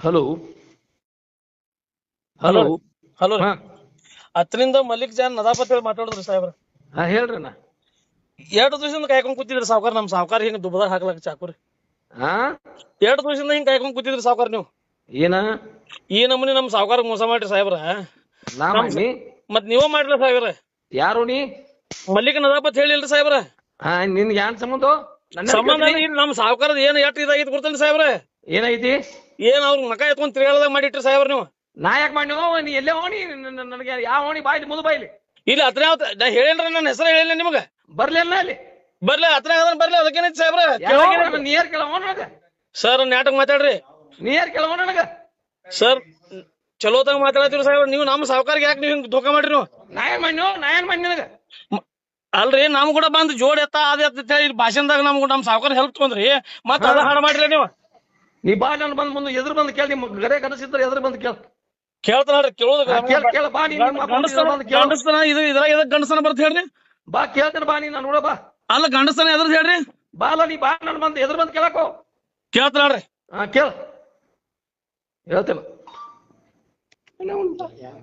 Hello hello hello. ರೀ. Hello ರೀ. ಹಾ ಹತ್ತರಿಂದ ಮಲ್ಲಿಕ್ ಜಾನ್ ನದಾಪತ್ ಹೇಳಿ ಮಾತಾಡಿದ್ರಿ ಸಾಹೇಬ್ರ. ಹಾ ಹೇಳ್ರಿ ಅಣ್ಣ. 2 ದಿವಸದಿಂದ ಕಾಯ್ಕೊಂಡ್ ಕೂತಿದ್ರಿ ಸಾವ್ಕಾರ. ನಮ್ ಸಾವ್ಕಾರ ಹಿಂಗ್ ದುಬದಾರ್ ಹಾಕ್ಲಕ್ ಚಾಕುರಿ. ಹಾ 2 ದಿವಸದಿಂದ ಹಿಂಗ್ ಕಾಯ್ಕೊಂಡ್ ಕೂತಿದ್ರಿ ಸಾವ್ಕಾರ ನೀವು. ಏನ ಈ ನಮೂನಿ ನಮ್ ಸಾವ್ಕಾರ ಮೋಸ ಮಾಡ್ರಿ ಸಾಹೇಬ್ರ. ನಾ ನಮ್ ಮಾಡಿ ಮತ್ ನೀವ ಮಾಡ್ರಿ ಸಾಹೇಬ್ರ. ಯಾರು ನೀ? ಮಲ್ಲಿಕ್ ನದಾಪತ್ ಹೇಳಿಲ್ರಿ ಸಾಹೇಬ್ರ. ಹಾ ನಿನ್ಗೆ ಯಾನ್ ಸಂಬಂಧ? ನನ್ನ ಸಂಬಂಧ ಇಲ್ಲಿ ನಮ್ ಸಾವ್ಕಾರದ ಏನ್ ಎಷ್ಟ್ ಇದಾಗಿತ್ತು ಗೊತ್ತೇನ್ರಿ ಸಾಹೇಬ್ರ? ಏನೈತಿ? ಏನ್ ಅವ್ರ ಮಕ ಎತ್ಕೊಂಡ್ ತಿರ್ಗಾಳದಾಗ ಮಾಡಿಟ್ರಿ ಸಾಹೇಬ್ರ ನೀವು. ನಾ ಯಾಕೆ ಮಾಡಿ ನೀ ಎಲ್ಲೇ ಹೋಣಿ? ನನಗೆ ಯಾವ ಹೋಣಿ ಬಾಯ್ಲಿ ಮುದು ಬಾಯ್ಲಿ ಇಲ್ಲಿ ಹತ್ರ ನಾ ಹೇಳೇನ್ರಿ, ನನ್ನ ಹೆಸರು ಹೇಳಿಲ್ಲ ನಿಮಗ. ಬರ್ಲಿಲ್ಲ ಅಲ್ಲಿ ಬರ್ಲಿ ಹತ್ರ ಬರ್ಲಿ, ಅದಕ್ಕೇನೈತಿ ಸಾಹೇಬ್ರ? ನೀರ್ ಕೇಳವೋ ನನಗ? ಸರ್ ನಾಟಕ ಮಾತಾಡ್ರಿ. ನೀರ್ ಕೇಳವೋ ನನಗ? ಸರ್ ಚಲೋತಾಗ ಮಾತಾಡ್ತೀರಿ ಸಾಹೇಬ್ರ. ನೀವು ನಮ್ಮ ಸಾವ್ಕಾರ್ಗೆ ಯಾಕೆ ನೀವು ಹಿಂಗ್ ಧೋಕಾ ಮಾಡ್ರಿ ನೀವು? ನಾ ಏನ್ ಮಾಡಿ ನನಗ? ಅಲ್ರಿ ನಮ್ ಕೂಡ ಬಂದ್ ಜೋಡ್ ಎತ್ತ ಅದ ಎತ್ತ ಹೇಳಿ ಭಾಷಣದಾಗ ನಮ್ ಸಾವ್ಕಾರ ಹೆಲ್ಪ್ ತೊಂದ್ರಿ, ಮತ್ತ ಅದ ಹಾಳು ಮಾಡ್ರಿ ನೀವು. ನೀ ಬಾ ನಾನು ಬಂದ್ ಮುಂದೆ ಎದುರು ಬಂದು ಕೇಳಿ. ನಿಮ್ ಗರೆ ಕನಸಿದ್ರೆ ಎದುರು ಬಂದು ಕೇಳ. ಕೇಳ್ತಾನ ಹೇಳ್ರಿ. ಕೇಳೋದು ಕೇಳ ಬಾ ನೀ ನಿಮ್ಮ ಬಂದು ಕೇಳ. ಗಂಡಸ್ತನ ಇದ್ರಾಗ ಎದಕ್ ಗಂಡಸ್ತನ ಬರ್ತ ಹೇಳ್ರಿ? ಬಾ ಕೇಳ್ತೇನೆ ಬಾ ನೀ ನಾನು ನೋಡ ಬಾ. ಅಲ್ಲ ಗಂಡಸ್ತನ ಎದ್ರದ್ ಹೇಳ್ರಿ? ಬಾ ಅಲ್ಲ ನೀ ಬಾ ನಾನು ಬಂದು ಎದುರು ಬಂದು ಕೇಳಕೋ. ಕೇಳ್ತಾನ ಹೇಳ್ರಿ. ಹಾ ಕೇಳ ಹೇಳ್ತೇನೆ.